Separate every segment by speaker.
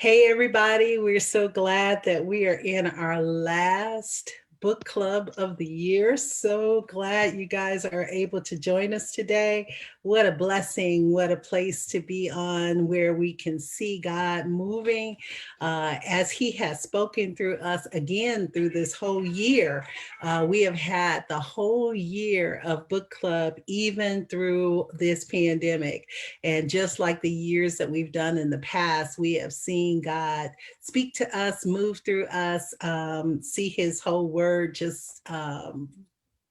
Speaker 1: Hey, everybody. We're so glad that we are in our last book club of the year. So glad you guys are able to join us today. What a blessing. What a place to be on where we can see God moving as He has spoken through us again through this whole year. We have had the whole year of book club, even through this pandemic. And just like the years that we've done in the past, we have seen God speak to us, move through us, see His whole word just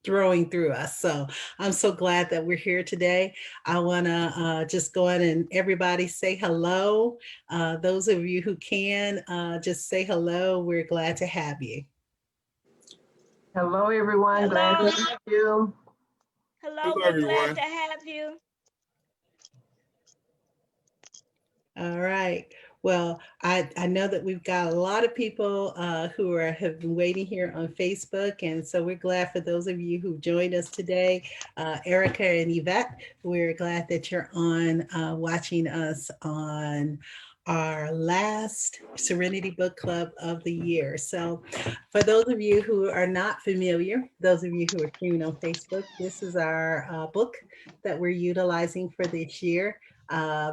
Speaker 1: throwing through us. So I'm so glad that we're here today. I want to just go in and everybody say hello. Those of you who can just say hello. We're glad to have you.
Speaker 2: Hello, everyone.
Speaker 3: Hello.
Speaker 2: Glad to have you.
Speaker 3: Hello, we're glad to have you.
Speaker 1: All right. Well, I know that we've got a lot of people who have been waiting here on Facebook. And so we're glad for those of you who joined us today. Erica and Yvette, we're glad that you're on watching us on our last Serenity Book Club of the year. So for those of you who are not familiar, those of you who are tuned on Facebook, this is our book that we're utilizing for this year.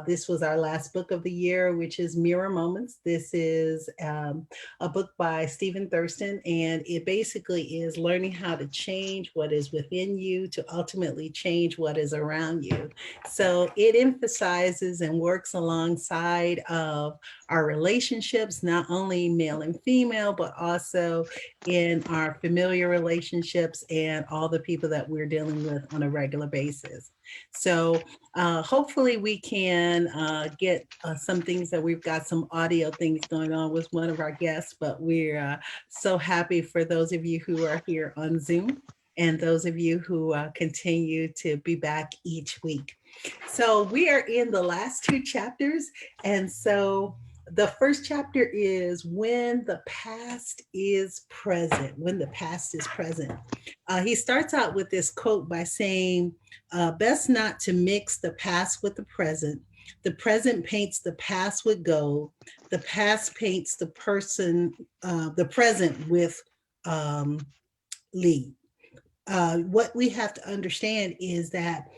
Speaker 1: This was our last book of the year, which is Mirror Moments. This is a book by Stephen Thurston, and it basically is learning how to change what is within you to ultimately change what is around you. So it emphasizes and works alongside of our relationships, not only male and female, but also in our familiar relationships and all the people that we're dealing with on a regular basis. So hopefully we can get some things that we've got some audio things going on with one of our guests, but we're so happy for those of you who are here on Zoom and those of you who continue to be back each week. So we are in the last two chapters. And so the first chapter is when the past is present, when the past is present. He starts out with this quote by saying, best not to mix the past with the present. The present paints the past with gold. The past paints the present with lead. What we have to understand is that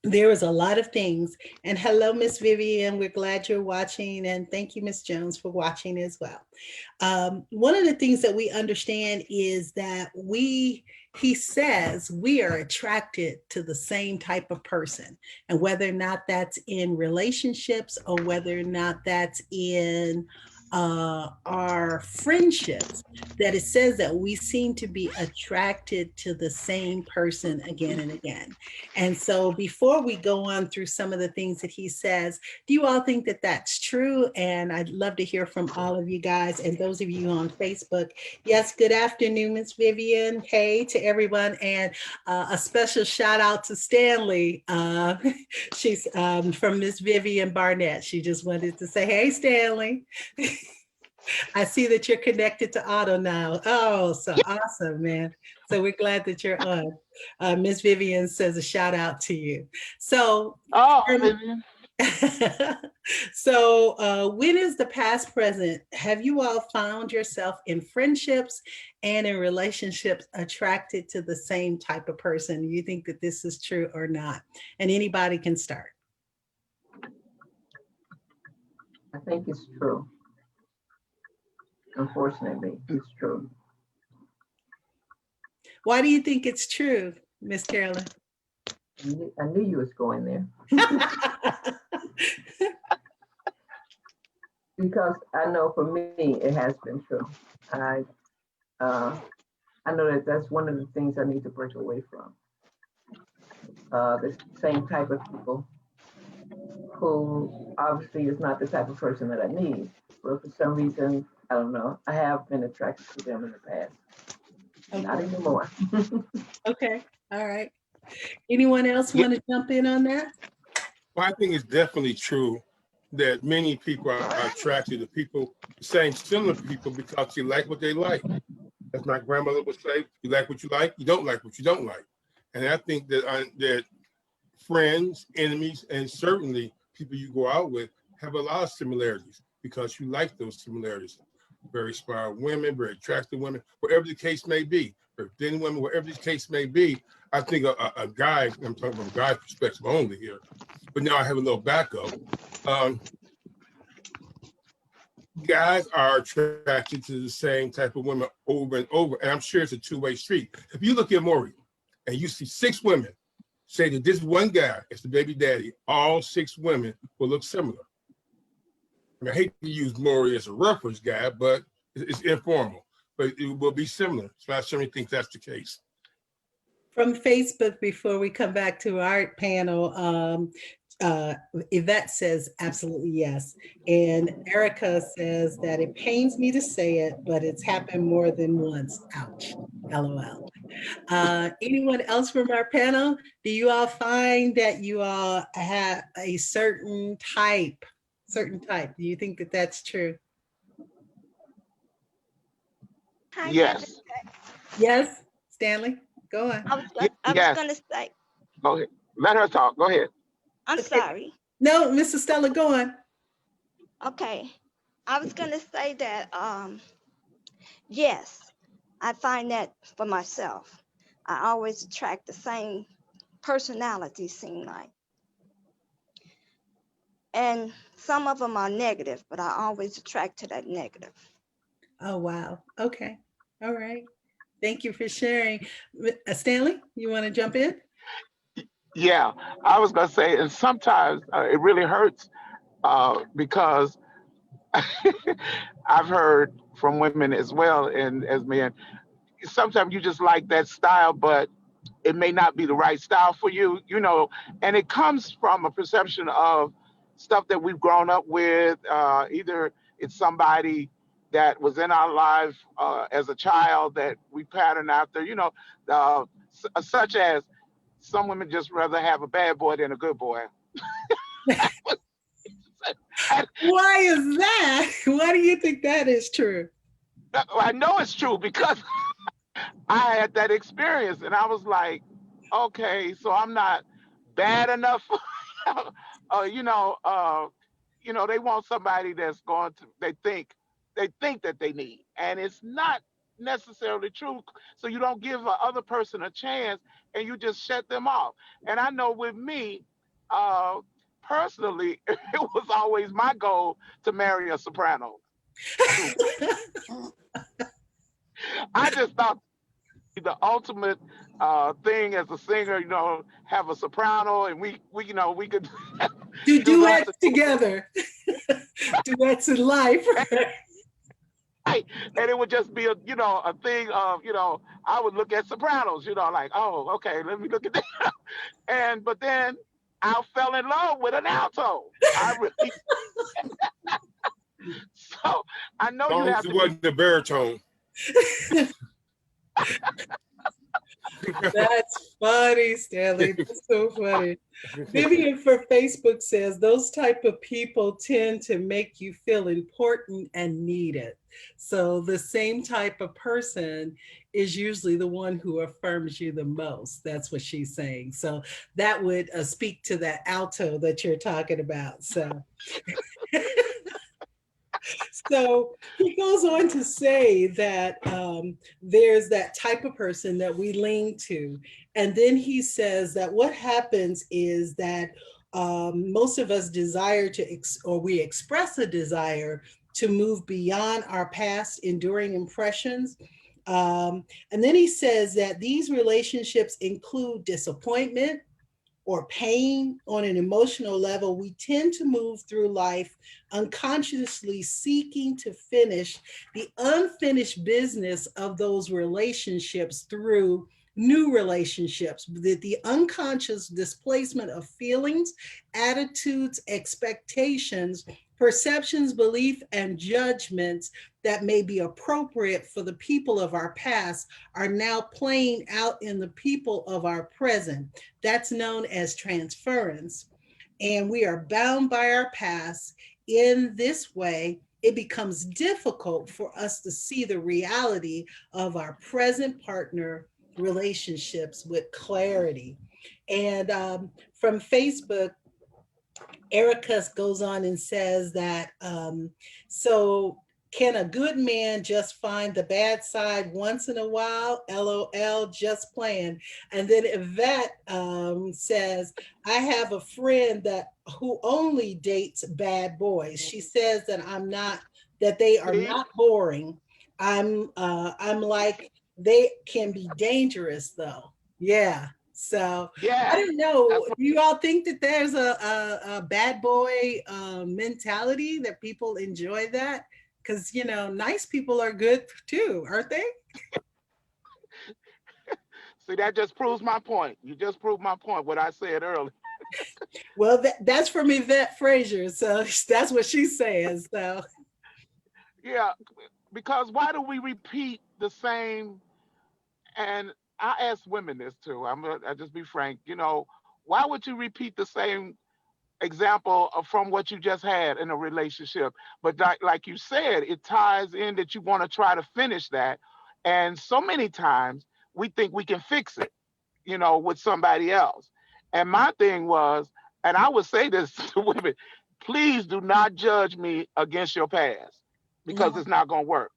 Speaker 1: there is a lot of things. And hello, Miss Vivian. We're glad you're watching. And thank you, Miss Jones, for watching as well. One of the things that we understand is that he says we are attracted to the same type of person. And whether or not that's in relationships or whether or not that's in our friendships, that it says that we seem to be attracted to the same person again and again. And so before we go on through some of the things that he says, do you all think that that's true? And I'd love to hear from all of you guys and those of you on Facebook. Yes, good afternoon, Miss Vivian. Hey to everyone. And a special shout out to Stanley. She's from Miss Vivian Barnett. She just wanted to say, hey, Stanley. I see that you're connected to Otto now. Oh, so awesome, man. So we're glad that you're on. Miss Vivian says a shout out to you. So,
Speaker 2: Vivian.
Speaker 1: So when is the past present? Have you all found yourself in friendships and in relationships attracted to the same type of person? Do you think that this is true or not? And anybody can start.
Speaker 2: I think it's true. Unfortunately, it's true.
Speaker 1: Why do you think it's true, Miss Carolyn?
Speaker 2: I knew you was going there. Because I know for me, it has been true. I know that that's one of the things I need to break away from. The same type of people who obviously is not the type of person that I need, but for some reason, I don't know, I have been attracted to them in the past. Okay. Not anymore.
Speaker 1: Okay, all right. Anyone else want to jump in on that?
Speaker 4: Well, I think it's definitely true that many people are attracted to people, same similar people, because you like what they like. As my grandmother would say, you like what you like, you don't like what you don't like. And I think that that friends, enemies, and certainly people you go out with have a lot of similarities. because you like those similarities. Very smart women, very attractive women, whatever the case may be, very thin women, whatever the case may be. I think a guy, I'm talking from a guy's perspective only here, but now I have a little backup. Guys are attracted to the same type of women over and over, and I'm sure it's a two-way street. If you look at Maury and you see 6 women say that this one guy is the baby daddy, all 6 women will look similar. I hate to use Maury as a reference guy, but it's informal, but it will be similar. So I certainly think that's the case.
Speaker 1: From Facebook, before we come back to our panel, Yvette says absolutely yes. And Erica says that it pains me to say it, but it's happened more than once. Ouch, LOL. Anyone else from our panel? Do you all find that you all have a certain type? Do you think that that's true?
Speaker 3: Hi,
Speaker 5: Yes.
Speaker 1: Yes, Stanley, go on.
Speaker 3: I was
Speaker 5: Yes.
Speaker 3: gonna say,
Speaker 5: Go ahead. Let her talk. Go ahead.
Speaker 3: I'm
Speaker 1: Okay.
Speaker 3: sorry.
Speaker 1: No, Mr. Stella, go on.
Speaker 3: Okay. I was gonna say that yes, I find that for myself. I always attract the same personality, seem like. And some of them are negative, but I always attract to that negative.
Speaker 1: Oh, wow. Okay. All right. Thank you for sharing. Stanley, you want to jump in?
Speaker 5: Yeah, I was gonna say, and sometimes it really hurts because I've heard from women as well, and as men, sometimes you just like that style, but it may not be the right style for you, and it comes from a perception of stuff that we've grown up with. Either it's somebody that was in our life as a child that we pattern after, such as some women just rather have a bad boy than a good boy. And
Speaker 1: Why is that? Why do you think that is true?
Speaker 5: I know it's true because I had that experience and I was like, okay, so I'm not bad enough. You know, they want somebody that's going to they think that they need, and it's not necessarily true. So you don't give the other person a chance, and you just shut them off. And I know with me, uh, personally, it was always my goal to marry a soprano. True. I just thought the ultimate thing as a singer, have a soprano, and we could
Speaker 1: Do
Speaker 5: do lots
Speaker 1: duets
Speaker 5: of
Speaker 1: together. Duets in life.
Speaker 5: right, and it would just be a thing of I would look at sopranos, like, oh, okay, let me look at that, but then I fell in love with an alto. I really so I know
Speaker 4: As
Speaker 5: you
Speaker 4: long as
Speaker 5: have
Speaker 4: it
Speaker 5: to be
Speaker 4: wasn't the baritone.
Speaker 1: That's funny, Stanley. That's so funny. Vivian for Facebook says those type of people tend to make you feel important and needed. So the same type of person is usually the one who affirms you the most. That's what she's saying. So that would speak to that alto that you're talking about. So he goes on to say that there's that type of person that we lean to. And then he says that what happens is that most of us desire to, or we express a desire to move beyond our past enduring impressions. And then he says that these relationships include disappointment, or pain on an emotional level. We tend to move through life unconsciously seeking to finish the unfinished business of those relationships through new relationships. The unconscious displacement of feelings, attitudes, expectations, perceptions, belief, and judgments that may be appropriate for the people of our past are now playing out in the people of our present. That's known as transference. And we are bound by our past. In this way, it becomes difficult for us to see the reality of our present partner relationships with clarity. And from Facebook, Erica goes on and says that, so can a good man just find the bad side once in a while? LOL, just playing. And then Yvette says, I have a friend that who only dates bad boys. She says that that they are
Speaker 5: See?
Speaker 1: not boring. I'm like, they can be dangerous though. Yeah. So I
Speaker 5: Yes.
Speaker 1: don't know.
Speaker 5: That's what,
Speaker 1: Do you all think that there's a bad boy mentality that people enjoy that? Because, you know, nice people are good too, aren't they?
Speaker 5: see, that just proves my point. You just proved my point, what I said earlier.
Speaker 1: Well, that's from Yvette Frazier. So that's what she says. So,
Speaker 5: Yeah, because why do we repeat the same? And I ask women this too. I just be frank. Why would you repeat the same example from what you just had in a relationship? But like you said, it ties in that you want to try to finish that. And so many times we think we can fix it, with somebody else. And my thing was, and I would say this to women, please do not judge me against your past because
Speaker 1: mhm,
Speaker 5: it's not going to work.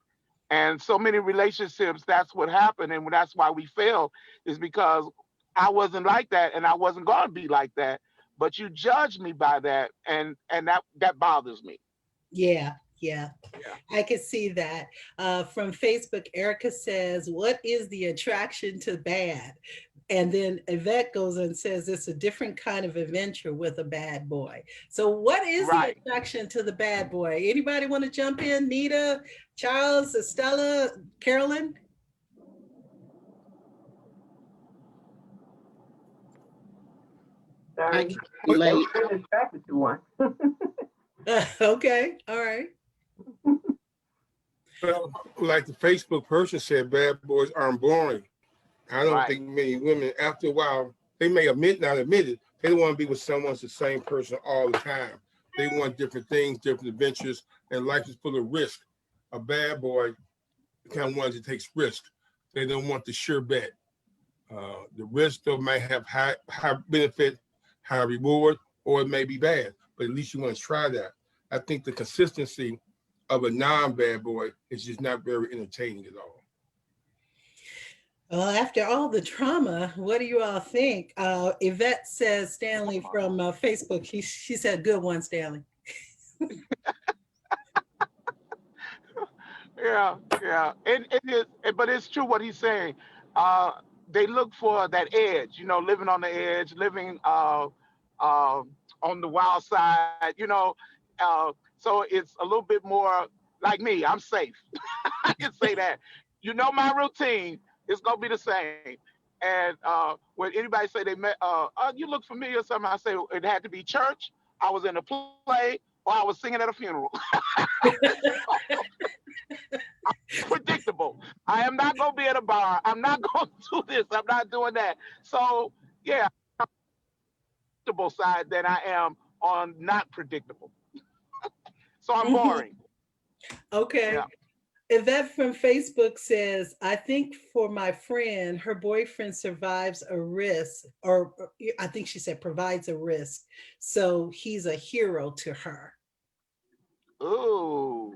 Speaker 5: And so many relationships, that's what happened. And that's why we failed, is because I wasn't like that and I wasn't going to be like that. But you judged me by that. And that bothers me.
Speaker 1: yeah, yeah.
Speaker 5: Yeah.
Speaker 1: I can see that. From Facebook, Erica says, what is the attraction to bad? And then Yvette goes and says it's a different kind of adventure with a bad boy. So what is the
Speaker 5: Right.
Speaker 1: attraction to the bad boy? Anybody want to jump in? Nita, Charles, Estella, Carolyn?
Speaker 3: I
Speaker 2: Sorry.
Speaker 3: can
Speaker 2: Never
Speaker 3: relate.
Speaker 2: been attracted to one.
Speaker 1: Okay, all right.
Speaker 4: Well, like the Facebook person said, bad boys aren't boring. I don't
Speaker 5: Right.
Speaker 4: think many women, after a while, they may not admit it, they don't want to be with someone that's the same person all the time. They want different things, different adventures, and life is full of risk. A bad boy kind of one that takes risk. They don't want the sure bet. The risk though might have high benefit, high reward, or it may be bad, but at least you want to try that. I think the consistency of a non-bad boy is just not very entertaining at all.
Speaker 1: Well, after all the trauma, what do you all think? Yvette says, Stanley from Facebook, she said, good one, Stanley.
Speaker 5: Yeah. Yeah. It is, but it's true what he's saying. Uh, they look for that edge, living on the edge, living uh, on the wild side. So it's a little bit more like me. I'm safe. I can say that. My routine is gonna be the same. And when anybody say they met, oh, you look familiar or something, I say it had to be church. I was in a play, or I was singing at a funeral. Predictable. I am not gonna be at a bar. I'm not gonna do this. I'm not doing that. So yeah, predictable side than I am on not predictable. So I'm
Speaker 1: Mhm.
Speaker 5: boring.
Speaker 1: Okay.
Speaker 5: Yeah.
Speaker 1: Yvette from Facebook says, I think for my friend, her boyfriend survives a risk, or I think she said provides a risk. So he's a hero to her.
Speaker 5: Ooh.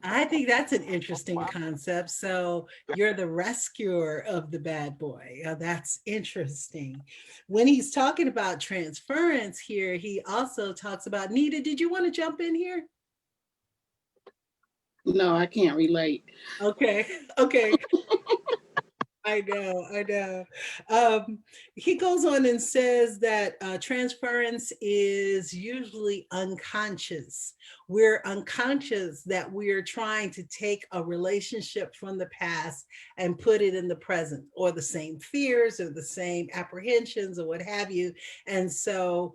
Speaker 1: I think that's an interesting
Speaker 5: Wow.
Speaker 1: concept. So you're the rescuer of the bad boy. That's interesting. When he's talking about transference here, he also talks about Nita. Did you want to jump in here?
Speaker 3: No, I can't relate.
Speaker 1: Okay. Okay. I know, I know. He goes on and says that transference is usually unconscious. We're unconscious that we're trying to take a relationship from the past and put it in the present, or the same fears or the same apprehensions or what have you. And so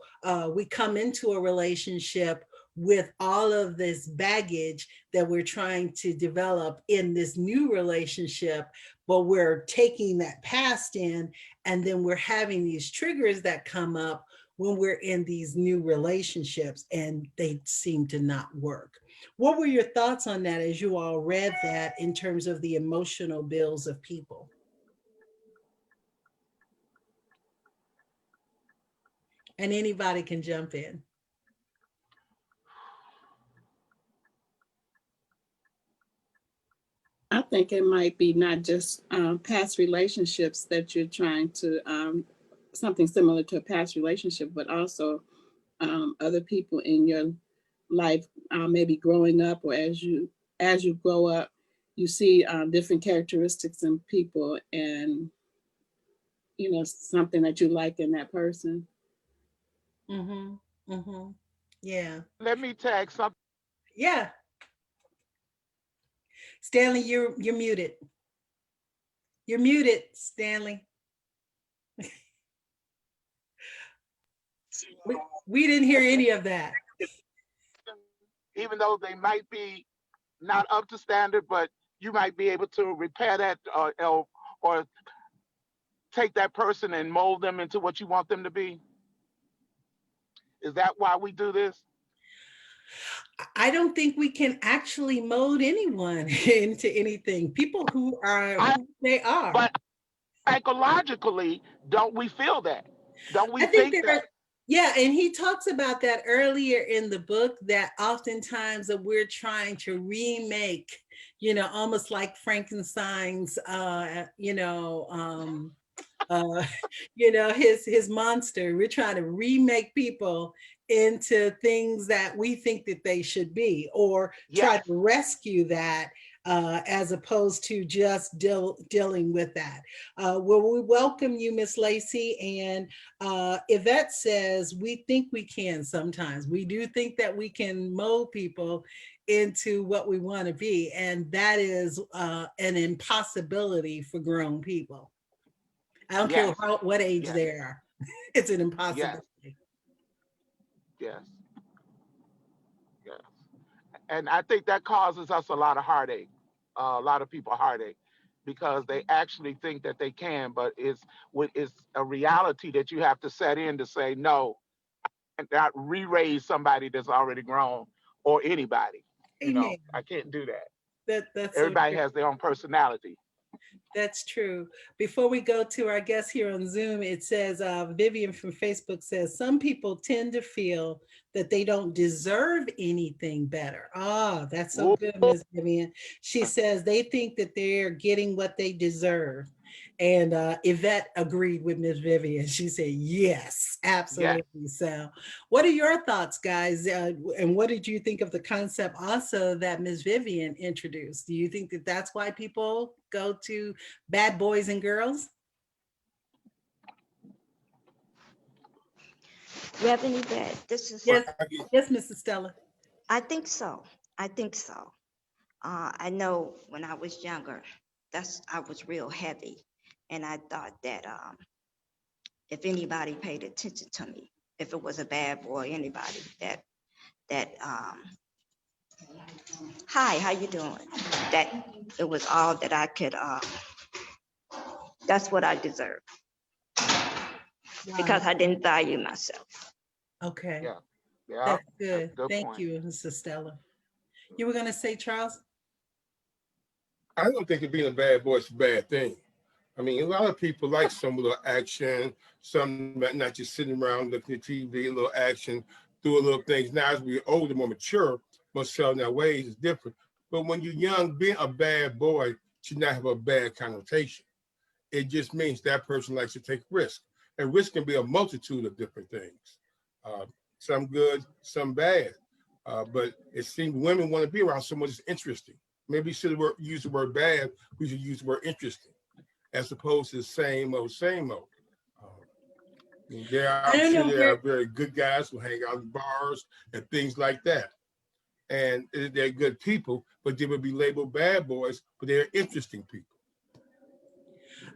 Speaker 1: we come into a relationship with all of this baggage that we're trying to develop in this new relationship, but we're taking that past in, and then we're having these triggers that come up when we're in these new relationships and they seem to not work. What were your thoughts on that as you all read that in terms of the emotional bills of people? And anybody can jump in.
Speaker 6: I think it might be not just past relationships that you're trying to, something similar to a past relationship, but also other people in your life, maybe growing up or as you grow up, you see different characteristics in people, and something that you like in that person.
Speaker 1: Mm-hmm. Mm-hmm. Yeah.
Speaker 5: Let me tag something.
Speaker 1: Yeah. Stanley, you're muted. You're muted, Stanley. We didn't hear any of that.
Speaker 5: Even though they might be not up to standard, but you might be able to repair that, or take that person and mold them into what you want them to be. Is that why we do this?
Speaker 1: I don't think we can actually mold anyone into anything. People who are
Speaker 5: I
Speaker 1: who they are.
Speaker 5: but psychologically, don't we feel that? Don't we
Speaker 1: I think
Speaker 5: think
Speaker 1: there are,
Speaker 5: that?
Speaker 1: yeah, and he talks about that earlier in the book, that oftentimes that we're trying to remake, almost like Frankenstein's, uh, his monster. We're trying to remake people into things that we think that they should be, or try
Speaker 5: Yes,
Speaker 1: to rescue that, as opposed to just dealing with that. Well, we welcome you, Miss Lacey. And Yvette says, we think we can sometimes. We do think that we can mold people into what we want to be. And that is an impossibility for grown people. I don't care
Speaker 5: yes,
Speaker 1: what age
Speaker 5: yes,
Speaker 1: they are. It's an
Speaker 5: yes,
Speaker 1: impossibility.
Speaker 5: yes, yes. And I think that causes us a lot of heartache, a lot of people heartache, because they actually think that they can, but it's a reality that you have to set in to say no, and not re-raise somebody that's already grown, or anybody.
Speaker 1: Amen.
Speaker 5: I can't do that.
Speaker 1: That's so
Speaker 5: Everybody
Speaker 1: true.
Speaker 5: has their own personality.
Speaker 1: That's true. Before we go to our guest here on Zoom, it says, Vivian from Facebook says, some people tend to feel that they don't deserve anything better. Ah, that's so
Speaker 5: Ooh,
Speaker 1: good, Miss Vivian. She says they think that they're getting what they deserve. And Yvette agreed with Miss Vivian. She said, yes,
Speaker 5: yes.
Speaker 1: absolutely. So, what are your thoughts, guys? And what did you think of the concept also that Miss Vivian introduced? Do you think that that's why people go to bad boys and girls?
Speaker 3: Reverend Yvette, this is,
Speaker 1: Yes,
Speaker 4: I get,
Speaker 1: yes, Mrs. Stella.
Speaker 3: I think so. I think so. I know when I was younger, I was real heavy. And I thought that if anybody paid attention to me, if it was a bad boy, anybody, that hi, how you doing? That it was all that I could, that's what I deserved
Speaker 1: Wow.
Speaker 3: because I didn't value myself.
Speaker 1: Okay,
Speaker 5: Yeah. Yeah.
Speaker 1: that's
Speaker 5: That's
Speaker 1: good.
Speaker 5: a good
Speaker 1: Thank
Speaker 5: point.
Speaker 1: you, Mrs. Stella. You were going to say, Charles?
Speaker 4: I don't think it being a bad boy is a bad thing. I mean, a lot of people like some little action, some not just sitting around looking at TV, a little action, do a little things. Now, as we get older, more mature, most of our ways is different. But when you're young, being a bad boy should not have a bad connotation. It just means that person likes to take risk. And risk can be a multitude of different things. Uh, some good, some bad. But it seems women want to be around someone that's interesting. Maybe you should use the word bad, we should use the word interesting, as opposed to the same old, same old.
Speaker 1: I
Speaker 4: I'm
Speaker 1: don't
Speaker 4: sure
Speaker 1: know
Speaker 4: there
Speaker 1: where.
Speaker 4: are very good guys who hang out in bars and things like that. And they're good people, but they would be labeled bad boys, but they're interesting people.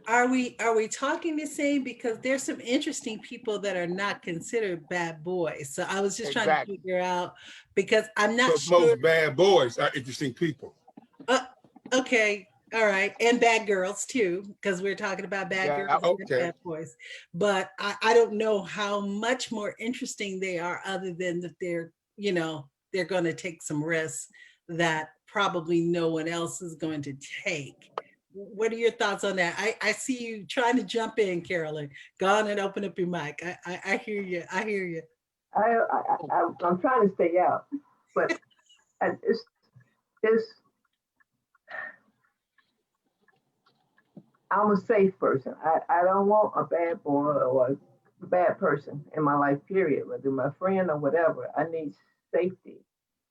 Speaker 1: Are we talking the same? Because there's some interesting people that are not considered bad boys. So I was just trying to
Speaker 5: Exactly.
Speaker 1: figure out, because I'm not
Speaker 4: But
Speaker 1: sure.
Speaker 4: most bad boys are interesting people.
Speaker 1: Uh, okay, all right, and bad girls too, because we're talking about bad
Speaker 5: Yeah.
Speaker 1: girls and
Speaker 4: Okay.
Speaker 1: bad boys. But I don't know how much more interesting they are, other than that they're going to take some risks that probably no one else is going to take. what are your thoughts on that? I see you trying to jump in, Carolyn. Go on and open up your mic. I hear you. I hear you.
Speaker 2: I'm trying to stay out, but it's I'm a safe person. I don't want a bad boy or a bad person in my life, period, whether my friend or whatever. I need safety.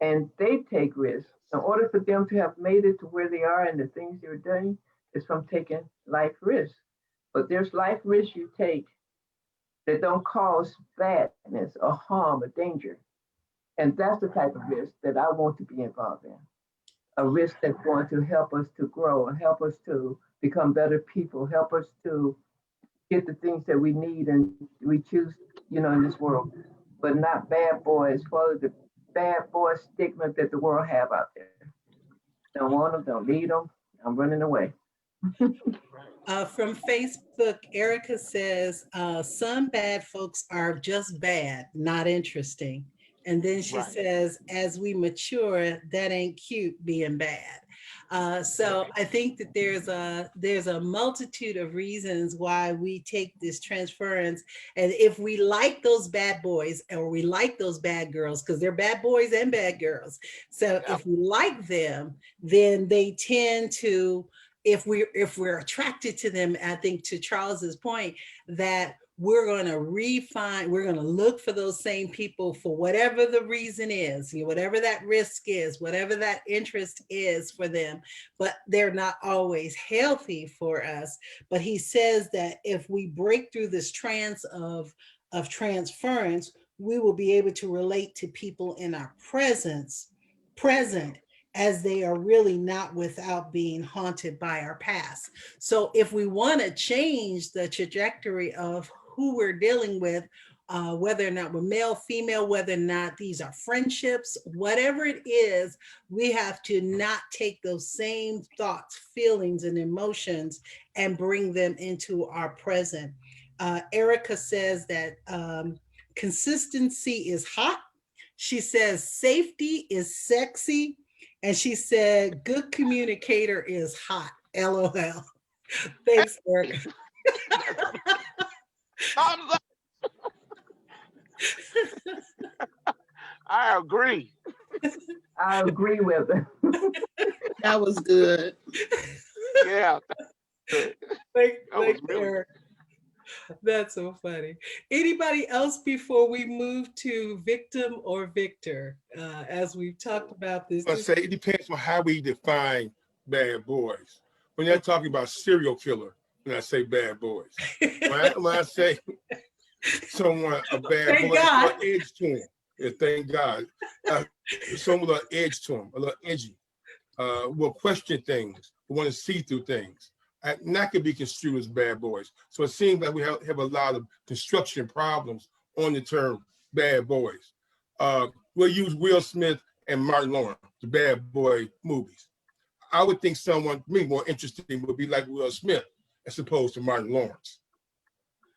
Speaker 2: And they take risks. In order for them to have made it to where they are and the things they're doing is from taking life risks. But there's life risks you take that don't cause badness or harm or danger. And that's the type of risk that I want to be involved in. A risk that's going to help us to grow and help us to become better people, help us to get the things that we need and we choose, in this world, but not bad boys, follow the bad boy stigma that the world have out there. Don't want them, don't need them. I'm running away.
Speaker 1: From Facebook, Erica says, some bad folks are just bad, not interesting. And then she
Speaker 5: Right.
Speaker 1: says, as we mature, that ain't cute being bad. So I think that there's a multitude of reasons why we take this transference. And if we like those bad boys or we like those bad girls, because they're bad boys and bad girls. So
Speaker 5: Yep.
Speaker 1: if we like them, then they tend to, if we're attracted to them, I think to Charles's point, that we're going to we're going to look for those same people for whatever the reason is, whatever that risk is, whatever that interest is for them, but they're not always healthy for us. But he says that if we break through this trance of transference, we will be able to relate to people in our present, as they are really not without being haunted by our past. So if we want to change the trajectory of who we're dealing with, whether or not we're male, female, whether or not these are friendships, whatever it is, we have to not take those same thoughts, feelings, and emotions and bring them into our present. Erica says that consistency is hot. She says safety is sexy. And she said, good communicator is hot. LOL. Thanks, Erica.
Speaker 5: Thumbs up. I agree.
Speaker 2: I agree with it.
Speaker 6: That was good.
Speaker 5: Yeah. That
Speaker 1: Thanks,
Speaker 5: was really good.
Speaker 1: Eric. That's so funny. Anybody else before we move to victim or victor? As we've talked about this.
Speaker 4: I say it depends on how we define bad boys. When they're talking about serial killer, when I say bad boys, when I say someone a bad
Speaker 1: Thank
Speaker 4: boy, it's a
Speaker 1: God.
Speaker 4: little edge to him. Yeah, thank God. Someone with an edge to him, a little edgy. Will question things, want to see through things. And that could be construed as bad boys. So it seems like we have a lot of construction problems on the term bad boys. We'll use Will Smith and Martin Lawrence, the bad boy movies. I would think someone, me, more interesting would be like Will Smith as opposed to Martin Lawrence.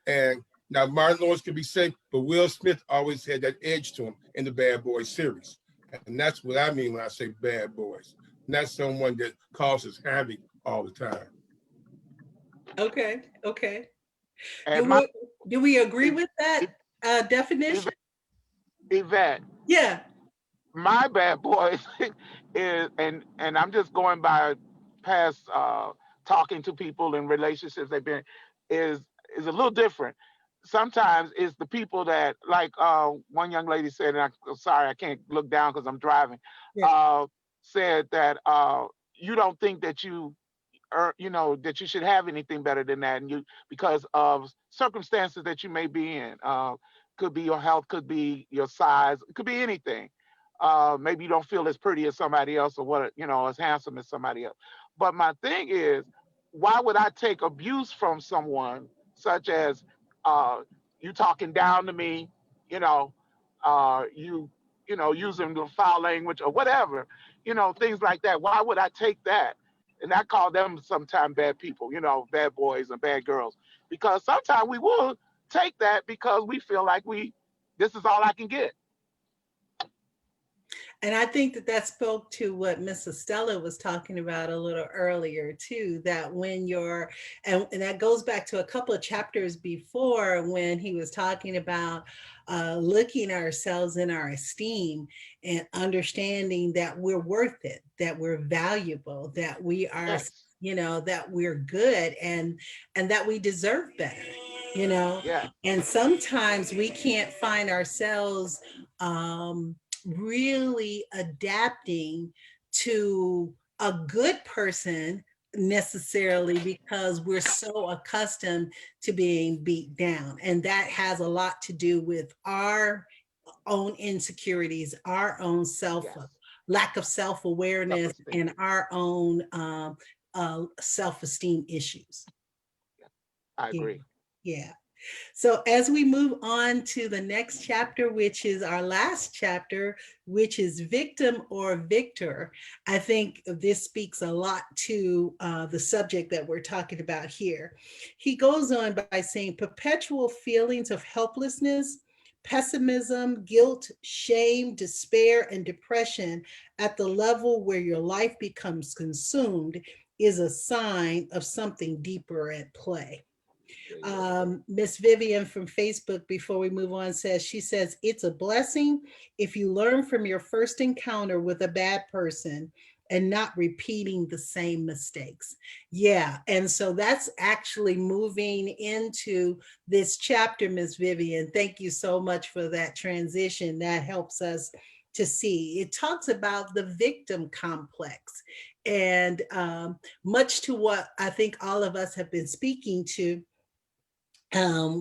Speaker 4: And now Martin Lawrence can be safe, but Will Smith always had that edge to him in the Bad Boys series. And that's what I mean when I say bad boys. Not someone that causes havoc all the time.
Speaker 1: Okay. Okay. Do
Speaker 5: And my
Speaker 1: we do we agree with that definition?
Speaker 5: Yvette, Yvette,
Speaker 1: Yeah.
Speaker 5: my bad boys is, and I'm just going by past talking to people in relationships they've been, is is a little different. Sometimes it's the people that, like one young lady said, and I'm sorry I can't look down because I'm driving,
Speaker 1: Yeah.
Speaker 5: uh, said that you don't think that that you should have anything better than that, and you, because of circumstances that you may be in, could be your health, could be your size, it could be anything. Maybe you don't feel as pretty as somebody else, or what, as handsome as somebody else. But my thing is, why would I take abuse from someone, such as uh, you talking down to me, you know, you using the foul language or whatever, things like that. Why would I take that? And I call them sometimes bad people, bad boys and bad girls, because sometimes we will take that because we feel like this is all I can get.
Speaker 1: And I think that that spoke to what Miss Estella was talking about a little earlier too, that when you're, and that goes back to a couple of chapters before when he was talking about looking ourselves in our esteem and understanding that we're worth it, that we're valuable, that we are,
Speaker 5: Yes.
Speaker 1: that we're good, and that we deserve better, you know.
Speaker 5: Yes.
Speaker 1: And sometimes we can't find ourselves really adapting to a good person necessarily because we're so accustomed to being beat down. And that has a lot to do with our own insecurities, our own
Speaker 5: Yes.
Speaker 1: lack of self-awareness,
Speaker 5: Self-esteem.
Speaker 1: and our own self-esteem issues.
Speaker 5: Yes. I
Speaker 1: Yeah.
Speaker 5: agree.
Speaker 1: Yeah. So, as we move on to the next chapter, which is our last chapter, which is victim or victor, I think this speaks a lot to the subject that we're talking about here. He goes on by saying perpetual feelings of helplessness, pessimism, guilt, shame, despair, and depression at the level where your life becomes consumed is a sign of something deeper at play.
Speaker 5: There you go.
Speaker 1: Miss Vivian from Facebook, before we move on, says, she says, it's a blessing if you learn from your first encounter with a bad person and not repeating the same mistakes. Yeah. And so that's actually moving into this chapter, Miss Vivian. Thank you so much for that transition. That helps us to see. It talks about the victim complex. And much to what I think all of us have been speaking to,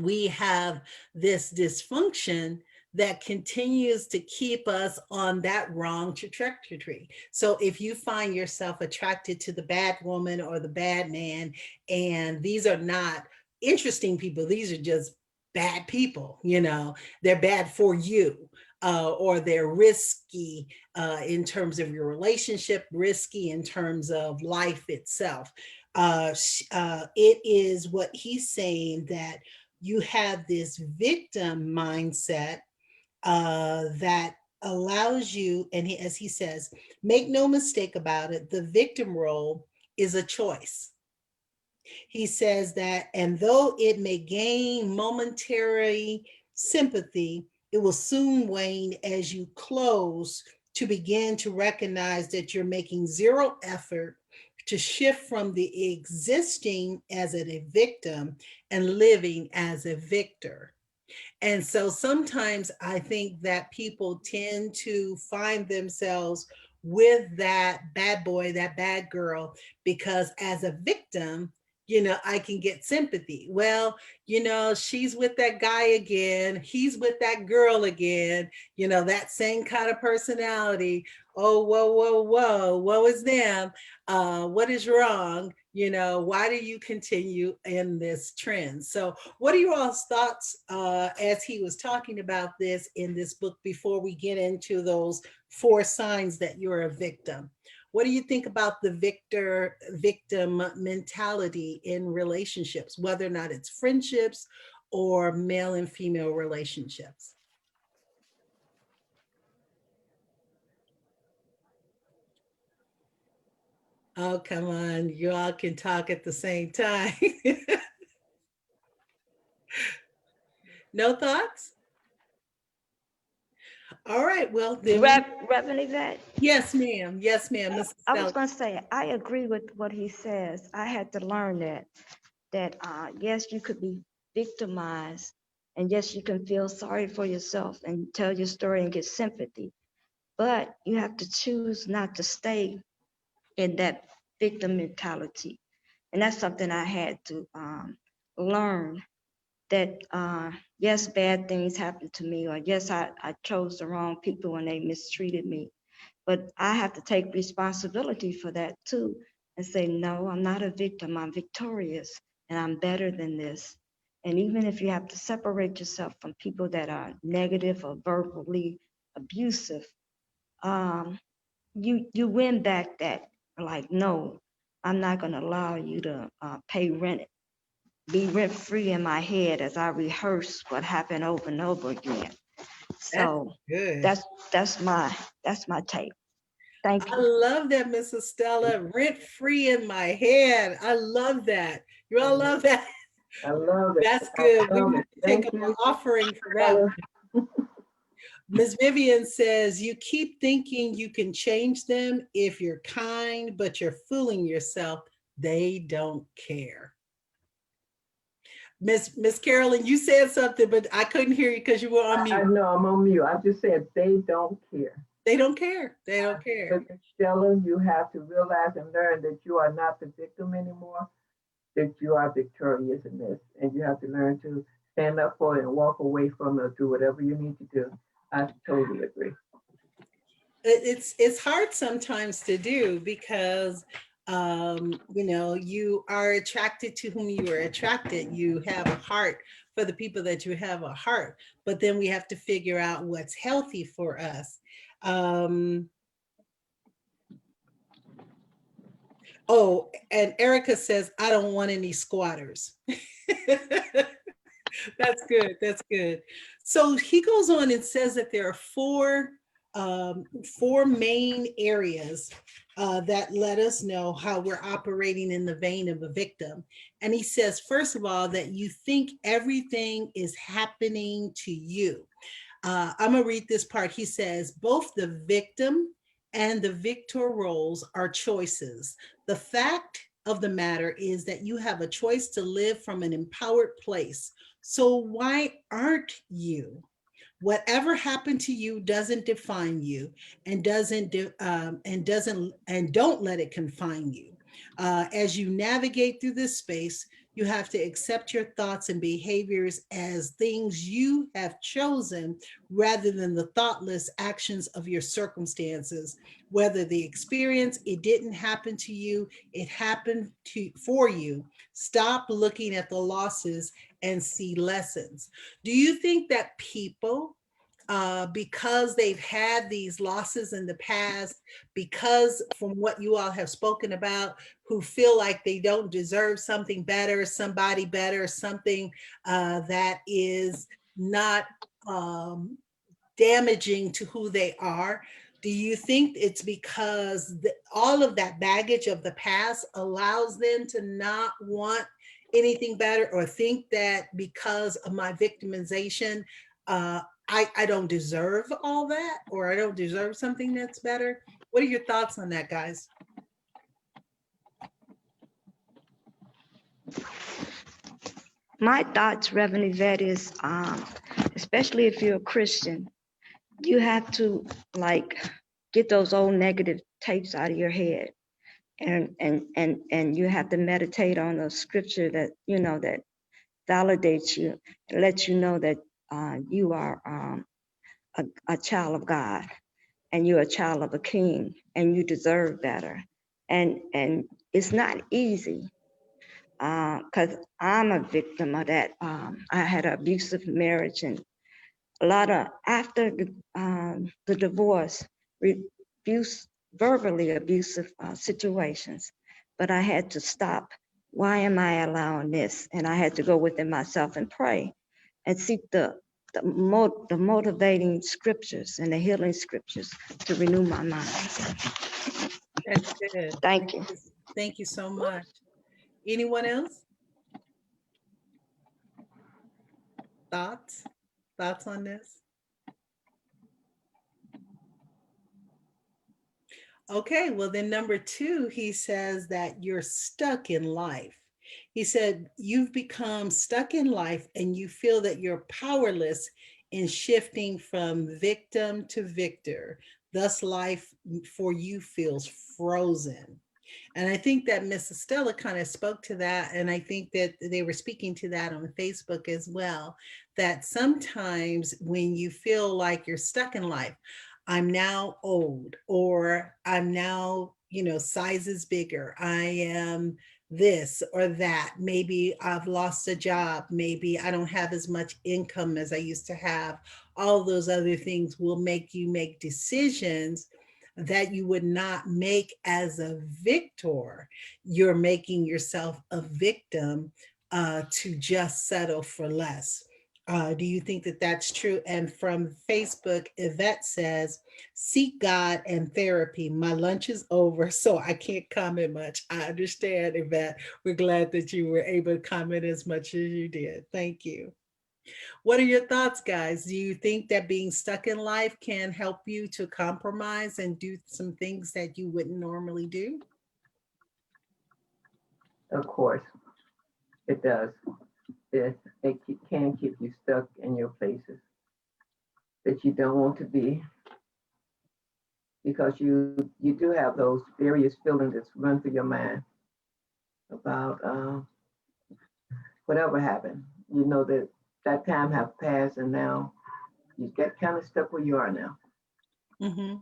Speaker 1: we have this dysfunction that continues to keep us on that wrong trajectory. So if you find yourself attracted to the bad woman or the bad man, and these are not interesting people, these are just bad people, they're bad for you. Or they're risky in terms of your relationship, risky in terms of life itself. It is what he's saying, that you have this victim mindset that allows you, and as he says, make no mistake about it, the victim role is a choice. He says that, and though it may gain momentary sympathy, it will soon wane as you close to begin to recognize that you're making zero effort to shift from the existing as a victim and living as a victor. And so sometimes I think that people tend to find themselves with that bad boy, that bad girl, because as a victim, I can get sympathy. Well, she's with that guy again. He's with that girl again, that same kind of personality. Oh, whoa, whoa, whoa, woe is them. What is wrong? Why do you continue in this trend? So, what are your all's thoughts as he was talking about this in this book before we get into those 4 signs that you're a victim? What do you think about the victim mentality in relationships, whether or not it's friendships or male and female relationships? Oh, come on. You all can talk at the same time. No thoughts? All right. Well, then
Speaker 3: Reverend Yvette,
Speaker 1: yes, ma'am. Yes, ma'am. Mrs.
Speaker 3: I was
Speaker 1: Stella.
Speaker 3: going to say, I agree with what he says. I had to learn that yes, you could be victimized, and yes, you can feel sorry for yourself and tell your story and get sympathy, but you have to choose not to stay in that victim mentality. And that's something I had to learn, that yes, bad things happened to me, or yes, I chose the wrong people and they mistreated me. But I have to take responsibility for that too and say, no, I'm not a victim. I'm victorious and I'm better than this. And even if you have to separate yourself from people that are negative or verbally abusive, um, you win back that, like, no, I'm not going to allow you to pay rent, be rent free in my head as I rehearse what happened over and over again.
Speaker 1: That's
Speaker 3: So
Speaker 1: good.
Speaker 3: that's my take. Thank
Speaker 1: I
Speaker 3: you.
Speaker 1: love that, Mrs. Stella. Rent free in my head. I love that. You all love that?
Speaker 2: I love it.
Speaker 1: That's
Speaker 2: I
Speaker 1: good. We
Speaker 2: love
Speaker 1: need
Speaker 2: it.
Speaker 1: to take
Speaker 2: Thank
Speaker 1: up an
Speaker 2: you,
Speaker 1: offering for that.
Speaker 2: Stella.
Speaker 1: Miss Vivian says, you keep thinking you can change them if you're kind, but you're fooling yourself. They don't care. Miss Carolyn, you said something, but I couldn't hear you because you were on
Speaker 2: I
Speaker 1: mute.
Speaker 2: know I'm on mute. I just said they don't care.
Speaker 1: They don't care. They don't care.
Speaker 2: But Stella, you have to realize and learn that you are not the victim anymore, that you are victorious in this. And you have to learn to stand up for it and walk away from it, do whatever you need to do. I totally agree.
Speaker 1: It's hard sometimes to do because you are attracted to whom you are attracted. You have a heart for the people that you have a heart, but then we have to figure out what's healthy for us. um oh, and Erica says, I don't want any squatters. That's good. That's good. So he goes on and says that there are four main areas that let us know how we're operating in the vein of a victim. And he says, first of all, that you think everything is happening to you. I'm going to read this part. He says, both the victim and the victor roles are choices. The fact of the matter is that you have a choice to live from an empowered place. So why aren't you? Whatever happened to you doesn't define you, and don't let it confine you. As you navigate through this space, you have to accept your thoughts and behaviors as things you have chosen rather than the thoughtless actions of your circumstances. Whether the experience, it didn't happen to you, it happened for you. Stop looking at the losses and see lessons. Do you think that people, because they've had these losses in the past, because from what you all have spoken about, who feel like they don't deserve something better, something that is not damaging to who they are? Do you think it's because all of that baggage of the past allows them to not want anything better, or think that because of my victimization, I don't deserve all that, or I don't deserve something that's better? What are your thoughts on that, guys?
Speaker 3: My thoughts, Reverend Yvette, is especially if you're a Christian, you have to like get those old negative tapes out of your head, and you have to meditate on the scripture that that validates you, and lets you know that you are a child of God, and you're a child of a king, and you deserve better. And it's not easy, because I'm a victim of that. I had an abusive marriage, and a lot of after the divorce, abuse, verbally abusive situations. But I had to stop. Why am I allowing this? And I had to go within myself and pray and seek the motivating scriptures and the healing scriptures to renew my mind.
Speaker 1: That's good.
Speaker 3: Thank you.
Speaker 1: Thank you so much. Anyone else? Thoughts? Thoughts on this? Okay, well, then number two, he says that you're stuck in life. He said, you've become stuck in life and you feel that you're powerless in shifting from victim to victor. Thus, life for you feels frozen. And I think that Miss Estella kind of spoke to that. And I think that they were speaking to that on Facebook as well, that sometimes when you feel like you're stuck in life, I'm now old, or I'm now, size is bigger. I am this or that. Maybe I've lost a job. Maybe I don't have as much income as I used to have. All those other things will make you make decisions that you would not make as a victor. You're making yourself a victim to just settle for less. Do you think that that's true? And from Facebook, Yvette says, seek God and therapy. My lunch is over, so I can't comment much. I understand, Yvette. We're glad that you were able to comment as much as you did. Thank you. What are your thoughts, guys? Do you think that being stuck in life can help you to compromise and do some things that you wouldn't normally do?
Speaker 2: Of course, it does. It can keep you stuck in your places that you don't want to be, because you do have those various feelings that run through your mind about whatever happened. You know that that time have passed, and now you get kind of stuck where you are now.
Speaker 1: Mhm.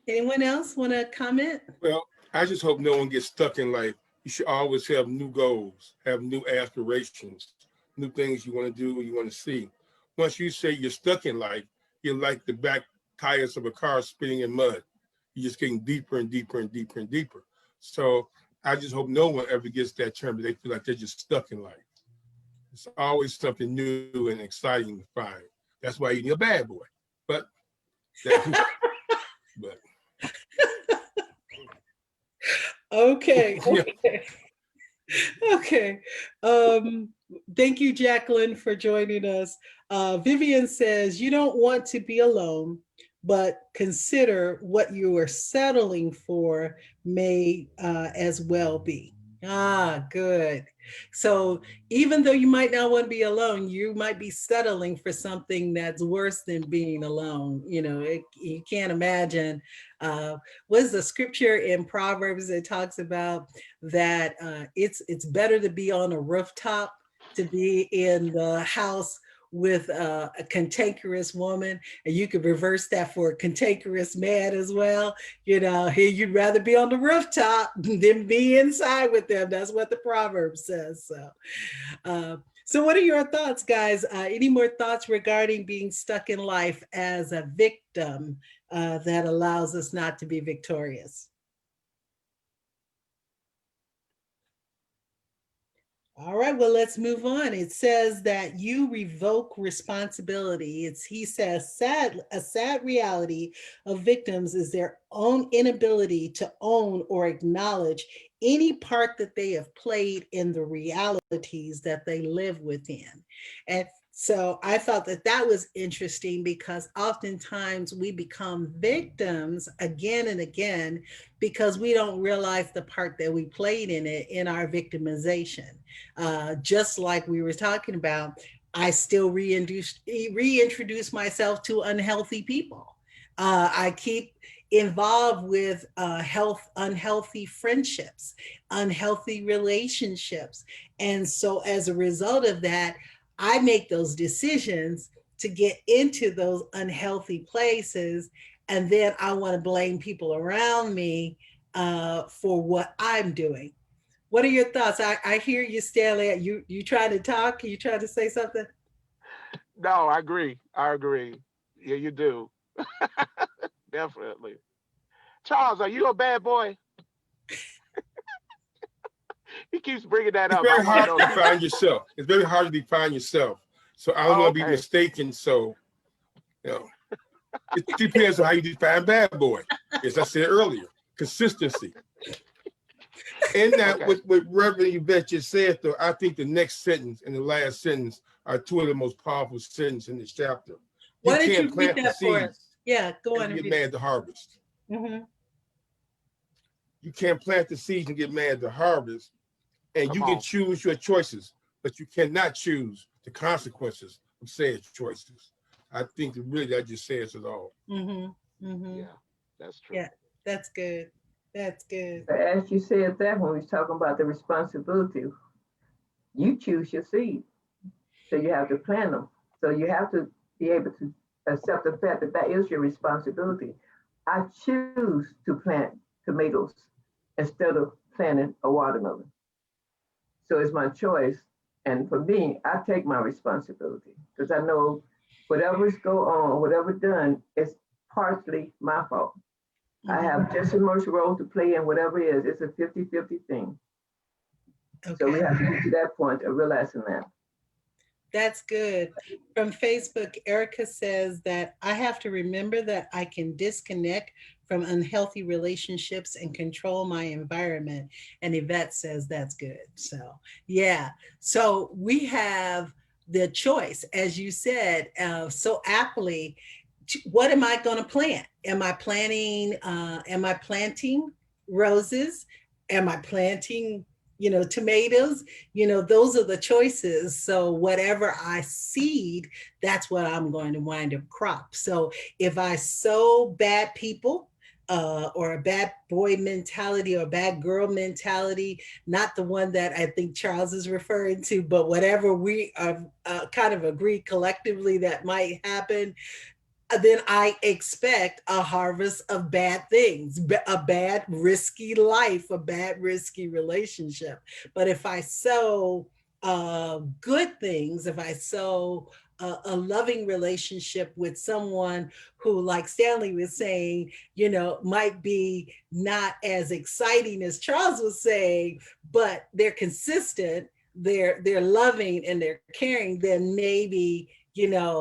Speaker 1: Anyone else want to comment?
Speaker 4: Well, I just hope no one gets stuck in life. You should always have new goals, have new aspirations, new things you want to do, you want to see. Once you say you're stuck in life, you're like the back tires of a car spinning in mud. You're just getting deeper and deeper and deeper and deeper. So I just hope no one ever gets that term that they feel like they're just stuck in life. It's always something new and exciting to find. That's why you need a bad boy. But that, but
Speaker 1: Okay.
Speaker 4: yeah.
Speaker 1: Okay. Um, Thank you, Jacqueline, for joining us. Vivian says, you don't want to be alone, but consider what you are settling for may as well be. Ah, good. So even though you might not want to be alone, you might be settling for something that's worse than being alone. You know, you can't imagine. What is the scripture in Proverbs that talks about that it's better to be on a rooftop to be in the house with a cantankerous woman, and you could reverse that for a cantankerous man as well. You know, here you'd rather be on the rooftop than be inside with them. That's what the proverb says. So what are your thoughts, guys? Any more thoughts regarding being stuck in life as a victim that allows us not to be victorious? All right, well, let's move on. It says that you revoke responsibility. He says, a sad reality of victims is their own inability to own or acknowledge any part that they have played in the realities that they live within. And so I thought that that was interesting because oftentimes we become victims again and again because we don't realize the part that we played in it in our victimization. Just like we were talking about, I still reintroduce myself to unhealthy people. I keep involved with unhealthy friendships, unhealthy relationships. And so as a result of that, I make those decisions to get into those unhealthy places. And then I want to blame people around me for what I'm doing. What are your thoughts? I hear you, Stanley. You trying to talk? You trying to say something?
Speaker 5: No, I agree. I agree. Yeah, you do. Definitely. Charles, are you a bad boy? He keeps bringing that
Speaker 4: It's
Speaker 5: up. I
Speaker 4: very
Speaker 5: want to
Speaker 4: hard
Speaker 5: know
Speaker 4: to
Speaker 5: if you.
Speaker 4: define yourself. It's very hard to define yourself. So I don't
Speaker 5: Oh,
Speaker 4: want to be
Speaker 5: okay.
Speaker 4: mistaken. So, you know, it depends on how you define bad boy. As I said earlier, consistency. And that
Speaker 5: Okay.
Speaker 4: what Reverend Yvette just said, though, I think the next sentence and the last sentence are two of the most powerful sentences in this chapter. You
Speaker 1: Why don't
Speaker 4: can't
Speaker 1: you read
Speaker 4: plant the
Speaker 1: that for us?
Speaker 4: seeds
Speaker 1: Yeah, go on
Speaker 4: and
Speaker 1: and
Speaker 4: get
Speaker 1: read
Speaker 4: mad at the harvest.
Speaker 1: it.
Speaker 4: You can't plant the seeds and get mad at the harvest. And
Speaker 5: Come
Speaker 4: you can
Speaker 5: on.
Speaker 4: choose your choices, but you cannot choose the consequences of said choices. I think that really that just says it all.
Speaker 1: Mm-hmm. Mm-hmm.
Speaker 5: Yeah, that's true.
Speaker 1: Yeah, that's good. That's good.
Speaker 2: But as you said that when we was talking about the responsibility, you choose your seed. So you have to plant them. So you have to be able to accept the fact that that is your responsibility. I choose to plant tomatoes instead of planting a watermelon. So it's my choice. And for me, I take my responsibility because I know whatever's go on, whatever done, it's partially my fault. I
Speaker 1: Mm-hmm.
Speaker 2: have just as much role to play in whatever it is. It's a 50-50 thing. So we
Speaker 1: Okay.
Speaker 2: have to get to that point of realizing that.
Speaker 1: That's good. From Facebook, Erica says that I have to remember that I can disconnect from unhealthy relationships and control my environment. And Yvette says that's good. So, yeah. So we have the choice, as you said, so aptly. What am I going to plant? Am I planting roses? Am I planting, tomatoes? Those are the choices. So whatever I seed, that's what I'm going to wind up crop. So if I sow bad people, or a bad boy mentality or a bad girl mentality, not the one that I think Charles is referring to, but whatever we are kind of agreed collectively that might happen, then I expect a harvest of bad things, a bad, risky life, a bad, risky relationship. But if I sow good things, if I sow a loving relationship with someone who, like Stanley was saying, might be not as exciting as Charles was saying, but they're consistent, they're loving and they're caring, then maybe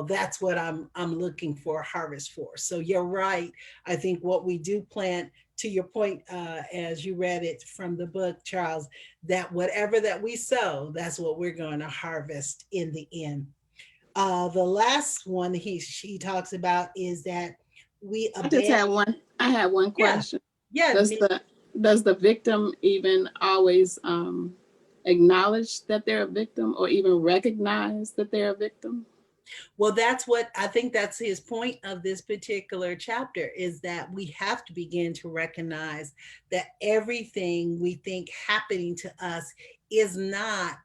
Speaker 1: that's what I'm looking for a harvest for. So you're right. I think what we do plant, to your point, as you read it from the book, Charles, that whatever that we sow, that's what we're going to harvest in the end. The last one she talks about is that we
Speaker 6: I just
Speaker 1: abandon.
Speaker 6: had one. I had one
Speaker 1: Yeah,
Speaker 6: question.
Speaker 1: yeah.
Speaker 6: Does the victim even always acknowledge that they're a victim, or even recognize that they're a victim?
Speaker 1: Well, that's what I think, that's his point of this particular chapter, is that we have to begin to recognize that everything we think happening to us is not,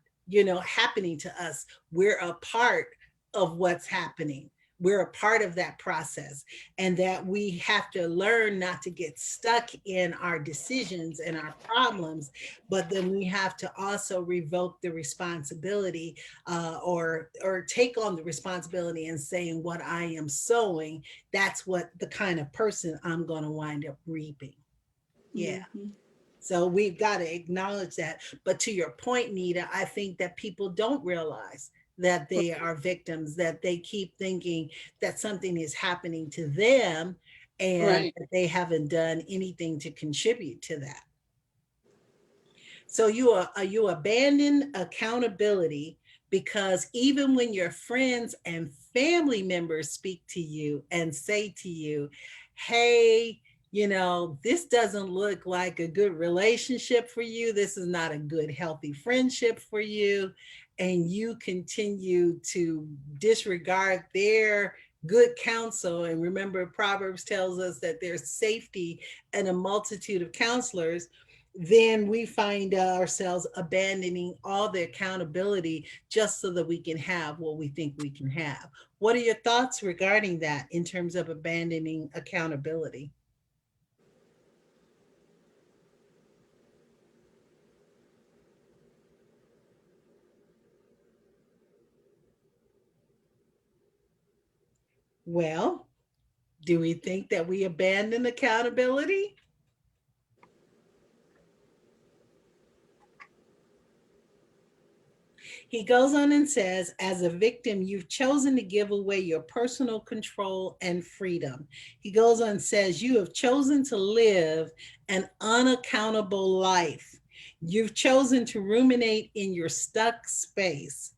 Speaker 1: happening to us. We're a part of what's happening. We're a part of that process, and that we have to learn not to get stuck in our decisions and our problems, but then we have to also revoke the responsibility, or take on the responsibility and saying, what I am sowing, that's what the kind of person I'm going to wind up reaping. Yeah.
Speaker 6: Mm-hmm.
Speaker 1: So we've got to acknowledge that. But to your point, Nita, I think that people don't realize that they are victims, that they keep thinking that something is happening to them, and
Speaker 6: Right.
Speaker 1: that they haven't done anything to contribute to that. So you abandon accountability, because even when your friends and family members speak to you and say to you, hey, this doesn't look like a good relationship for you. This is not a good, healthy friendship for you. And you continue to disregard their good counsel. And remember, Proverbs tells us that there's safety in a multitude of counselors. Then we find ourselves abandoning all the accountability just so that we can have what we think we can have. What are your thoughts regarding that in terms of abandoning accountability? Well, do we think that we abandon accountability? He goes on and says, as a victim, you've chosen to give away your personal control and freedom. He goes on and says, you have chosen to live an unaccountable life. You've chosen to ruminate in your stuck space.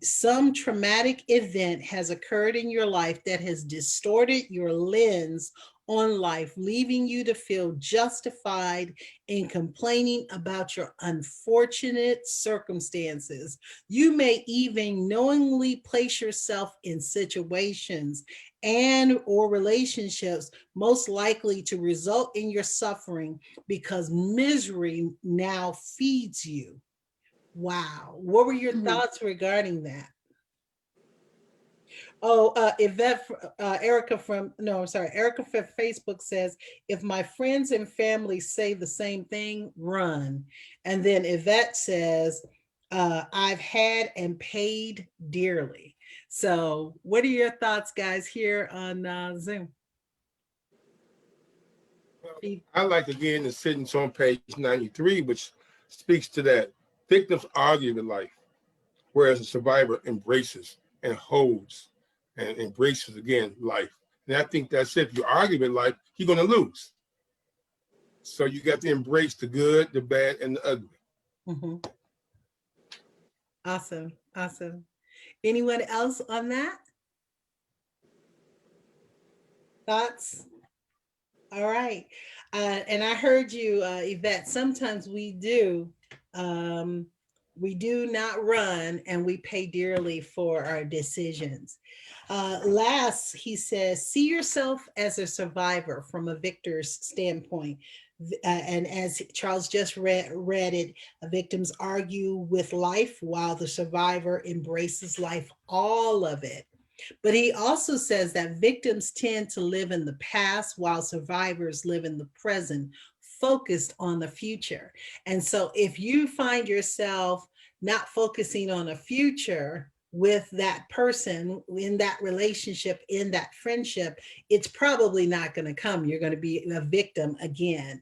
Speaker 1: Some traumatic event has occurred in your life that has distorted your lens on life, leaving you to feel justified in complaining about your unfortunate circumstances. You may even knowingly place yourself in situations and or relationships most likely to result in your suffering, because misery now feeds you. Wow. What were your
Speaker 6: Mm-hmm.
Speaker 1: thoughts regarding that? Oh, Yvette, Erica from, no, I'm sorry, Erica from Facebook says, if my friends and family say the same thing, run. And then Yvette says, I've had and paid dearly. So what are your thoughts, guys, here on Zoom?
Speaker 4: I like again the sentence on page 93, which speaks to that. Victims argue with life. whereas a survivor embraces and holds and embraces again life. And I think that's it. If you argue in life, you're going to lose. So you got to embrace the good, the bad, and the ugly.
Speaker 1: Mhm. Awesome. Awesome. Anyone else on that? Thoughts? All right. And I heard you, Yvette, sometimes um, we do not run and we pay dearly for our decisions. Last, he says, see yourself as a survivor from a victor's standpoint. And as Charles just read it, victims argue with life while the survivor embraces life, all of it. But he also says that victims tend to live in the past while survivors live in the present, focused on the future. And so if you find yourself not focusing on a future with that person in that relationship, in that friendship, it's probably not going to come. You're going to be a victim again.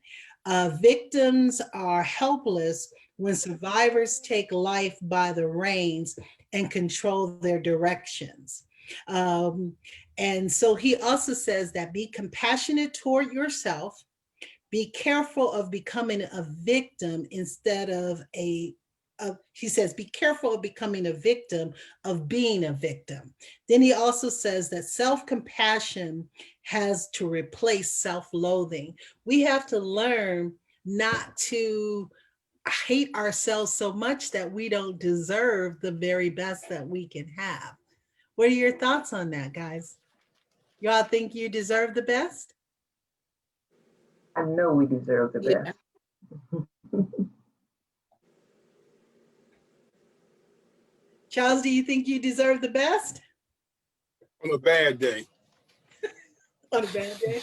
Speaker 1: Victims are helpless when survivors take life by the reins and control their directions. Um, and so he also says that be compassionate toward yourself, be careful of becoming a victim instead of he says, be careful of becoming a victim of being a victim. Then he also says that self compassion has to replace self loathing. We have to learn not to hate ourselves so much that we don't deserve the very best that we can have. What are your thoughts on that, guys? Y'all think you deserve the best?
Speaker 2: I know we deserve the
Speaker 6: Yeah.
Speaker 2: best.
Speaker 1: Charles, do you think you deserve the best
Speaker 4: On a bad day.
Speaker 1: on a bad day?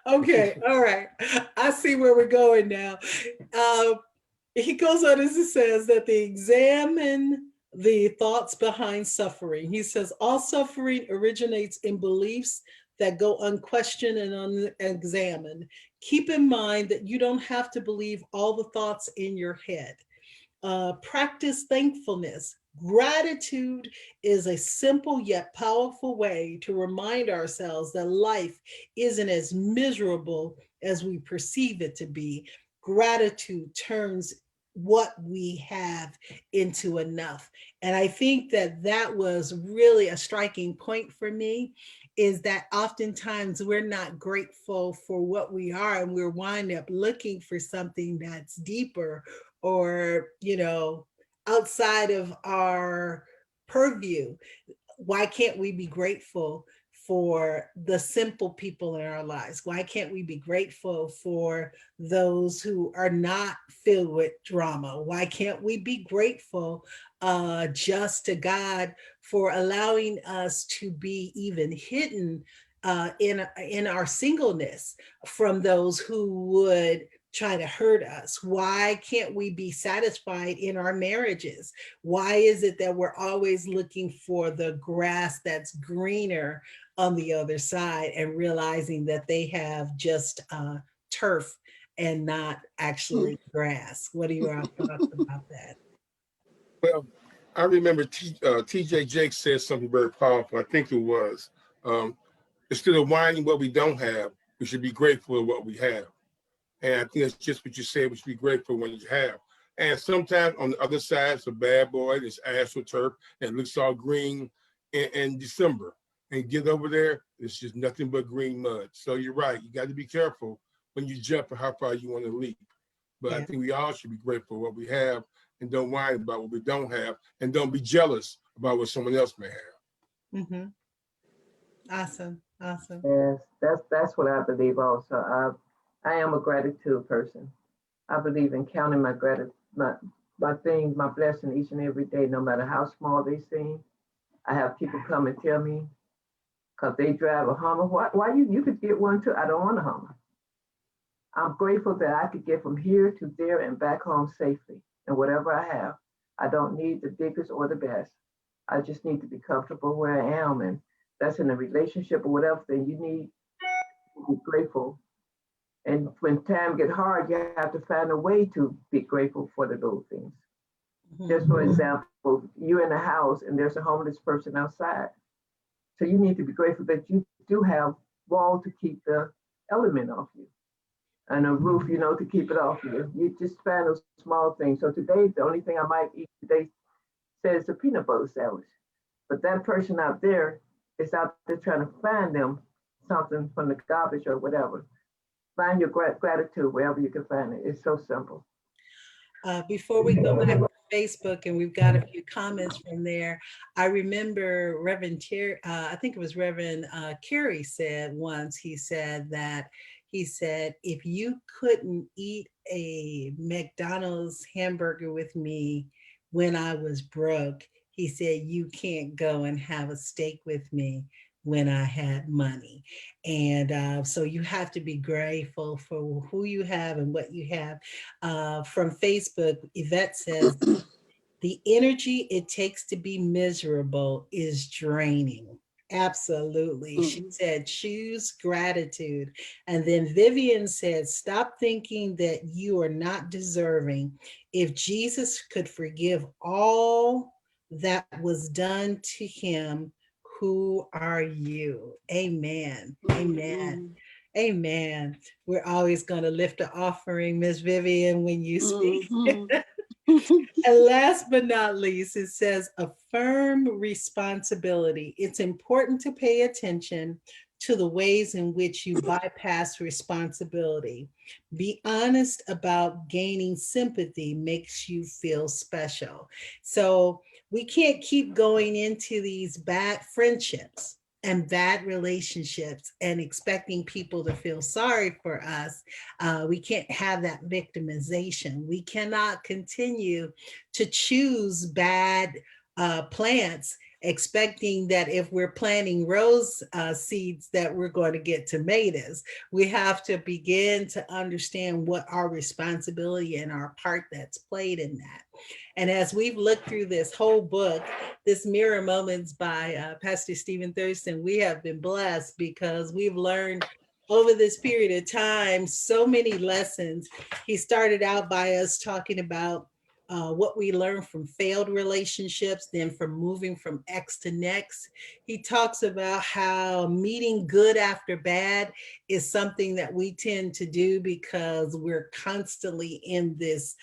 Speaker 1: Okay, all right. I see where we're going now. Uh, he goes on as he says that they examine the thoughts behind suffering. He says all suffering originates in beliefs that go unquestioned and unexamined. Keep in mind that you don't have to believe all the thoughts in your head. Practice thankfulness. Gratitude is a simple yet powerful way to remind ourselves that life isn't as miserable as we perceive it to be. Gratitude turns what we have into enough. And I think that that was really a striking point for me, is that oftentimes we're not grateful for what we are, and we're wind up looking for something that's deeper or, outside of our purview. Why can't we be grateful for the simple people in our lives? Why can't we be grateful for those who are not filled with drama? Why can't we be grateful just to God for allowing us to be even hidden in our singleness from those who would try to hurt us? Why can't we be satisfied in our marriages? Why is it that we're always looking for the grass that's greener on the other side and realizing that they have just turf and not actually grass? What are your thoughts about that?
Speaker 4: Well, I remember TJ Jakes said something very powerful. I think it was, um, instead of whining what we don't have, we should be grateful for what we have. And I think that's just what you said. We should be grateful when you have. And sometimes on the other side, it's a bad boy, it's astroturf, and it looks all green in December. And get over there, it's just nothing but green mud. So you're right. You got to be careful when you jump and how far you want to leap. But I
Speaker 1: Yeah.
Speaker 4: think we all should be grateful for what we have and don't whine about what we don't have, and don't be jealous about what someone else may have.
Speaker 1: Mm-hmm. Awesome. Awesome.
Speaker 2: Yes, that's what I believe also. I am a gratitude person. I believe in counting my gratitude, my things, my blessing each and every day, no matter how small they seem. I have people come and tell me, because they drive a Hummer, why you could get one too? I don't want a Hummer. I'm grateful that I could get from here to there and back home safely. And whatever I have, I don't need the biggest or the best. I just need to be comfortable where I am. And that's in a relationship or whatever thing you need to be grateful. And when time get hard, you have to find a way to be grateful for the little things. Just for example, you're in a house and there's a homeless person outside. So you need to be grateful that you do have wall to keep the element off you and a roof, to keep it off you. You just find those small things. So today, the only thing I might eat today says a peanut butter sandwich. But that person out there is out there trying to find them something from the garbage or whatever. Find your gratitude wherever you can find it. It's so simple.
Speaker 1: Before we go back to Facebook, and we've got a few comments from there, I remember Reverend Terry, I think it was Reverend Carey said once, he said, if you couldn't eat a McDonald's hamburger with me when I was broke, he said, you can't go and have a steak with me when I had money. And so you have to be grateful for who you have and what you have. From Facebook, Yvette says, the energy it takes to be miserable is draining. Absolutely. She said, choose gratitude. And then Vivian said, stop thinking that you are not deserving. If Jesus could forgive all that was done to him, who are you? Amen. Amen. Amen. We're always going to lift the offering, Miss Vivian, when you speak. And last but not least, it says affirm responsibility. It's important to pay attention to the ways in which you bypass responsibility. Be honest about gaining sympathy makes you feel special. So we can't keep going into these bad friendships and bad relationships and expecting people to feel sorry for us. We can't have that victimization. We cannot continue to choose bad plants, expecting that if we're planting rose seeds that we're going to get tomatoes. We have to begin to understand what our responsibility and our part that's played in that. And as we've looked through this whole book, this Mirror Moments by Pastor Stephen Thurston, we have been blessed because we've learned over this period of time so many lessons. He started out by us talking about what we learned from failed relationships, then from moving from X to next. He talks about how meeting good after bad is something that we tend to do because we're constantly in this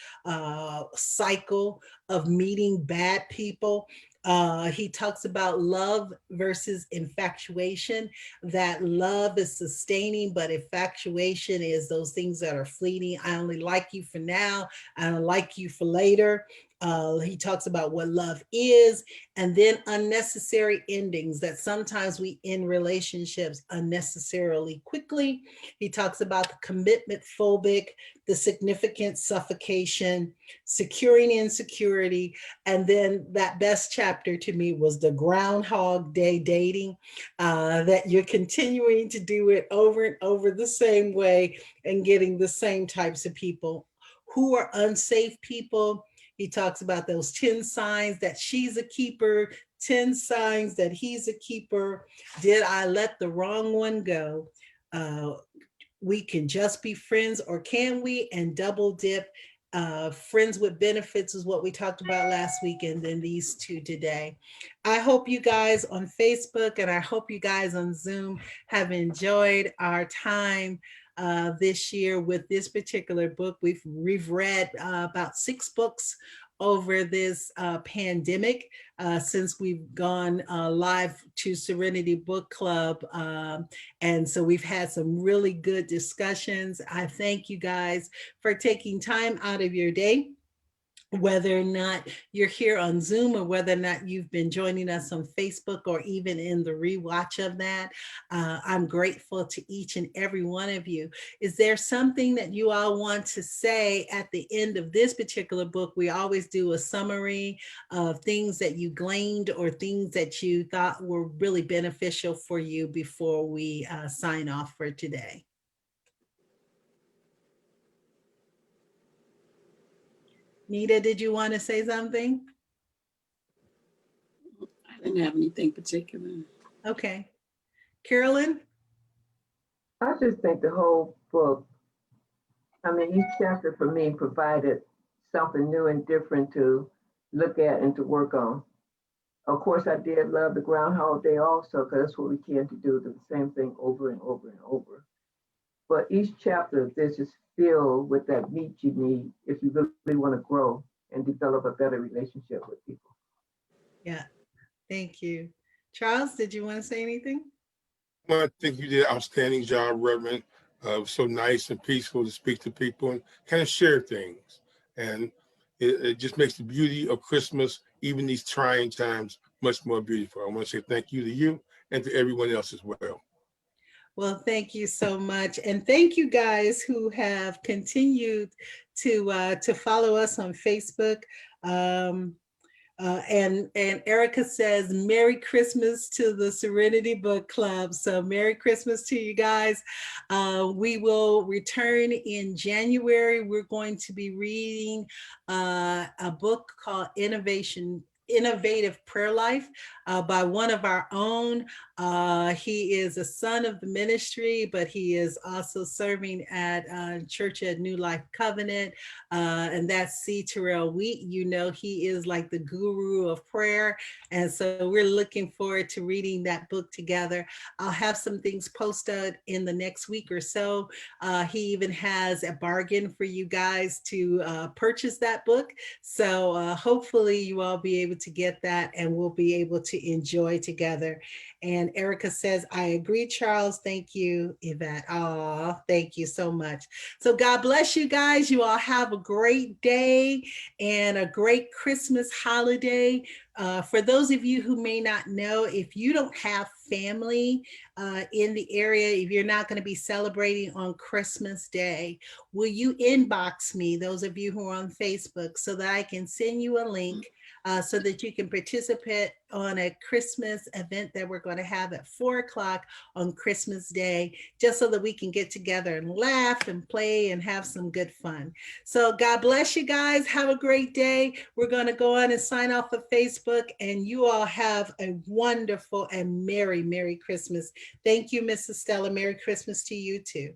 Speaker 1: cycle of meeting bad people. He talks about love versus infatuation, that love is sustaining, but infatuation is those things that are fleeting. I only like you for now. I don't like you for later. He talks about what love is, and then unnecessary endings, that sometimes we end relationships unnecessarily quickly. He talks about the commitment phobic, the significant suffocation, securing insecurity, and then that best chapter to me was the Groundhog Day dating, that you're continuing to do it over and over the same way and getting the same types of people. Who are unsafe people? He talks about those 10 signs that she's a keeper, 10 signs that he's a keeper. Did I let the wrong one go? We can just be friends, or can we? And double dip. Friends with benefits is what we talked about last week, and then these two today. I hope you guys on Facebook and I hope you guys on Zoom have enjoyed our time this year with this particular book. We've read about 6 books over this pandemic since we've gone live to Serenity Book Club. And so we've had some really good discussions. I thank you guys for taking time out of your day, whether or not you're here on Zoom or whether or not you've been joining us on Facebook or even in the rewatch of that. I'm grateful to each and every one of you. Is there something that you all want to say at the end of this particular book? We always do a summary of things that you gleaned or things that you thought were really beneficial for you before we sign off for today. Nita, did you want to say something?
Speaker 6: I didn't have anything particular.
Speaker 1: Okay. Carolyn?
Speaker 2: I just think the whole book, I mean, each chapter for me provided something new and different to look at and to work on. Of course, I did love the Groundhog Day also, because that's what we tend to do the same thing over and over and over. But each chapter of this is filled with that meat you need if you really want to grow and develop a better relationship with people.
Speaker 1: Yeah, thank you. Charles, did you want to say anything?
Speaker 4: Well, I think you did an outstanding job, Reverend. So nice and peaceful to speak to people and kind of share things. And it just makes the beauty of Christmas, even these trying times, much more beautiful. I want to say thank you to you and to everyone else as well.
Speaker 1: Well, thank you so much. And thank you guys who have continued to follow us on Facebook. Um, and Erica says, Merry Christmas to the Serenity Book Club. So Merry Christmas to you guys. We will return in January. We're going to be reading a book called Innovative Prayer Life by one of our own. He is a son of the ministry, but he is also serving at Church at New Life Covenant, and that's C. Terrell Wheat. You know, he is like the guru of prayer. And so we're looking forward to reading that book together. I'll have some things posted in the next week or so. He even has a bargain for you guys to purchase that book. So hopefully you all be able to get that and we'll be able to enjoy together. And Erica says, I agree, Charles. Thank you, Yvette. Oh, thank you so much. So God bless you guys. You all have a great day and a great Christmas holiday. For those of you who may not know, if you don't have family in the area, if you're not going to be celebrating on Christmas Day, will you inbox me, those of you who are on Facebook, so that I can send you a link so that you can participate on a Christmas event that we're going to have at 4 o'clock on Christmas Day, just so that we can get together and laugh and play and have some good fun. So God bless you guys. Have a great day. We're going to go on and sign off of Facebook, and you all have a wonderful and Merry Christmas. Thank you, Mrs. Stella. Merry Christmas to you too.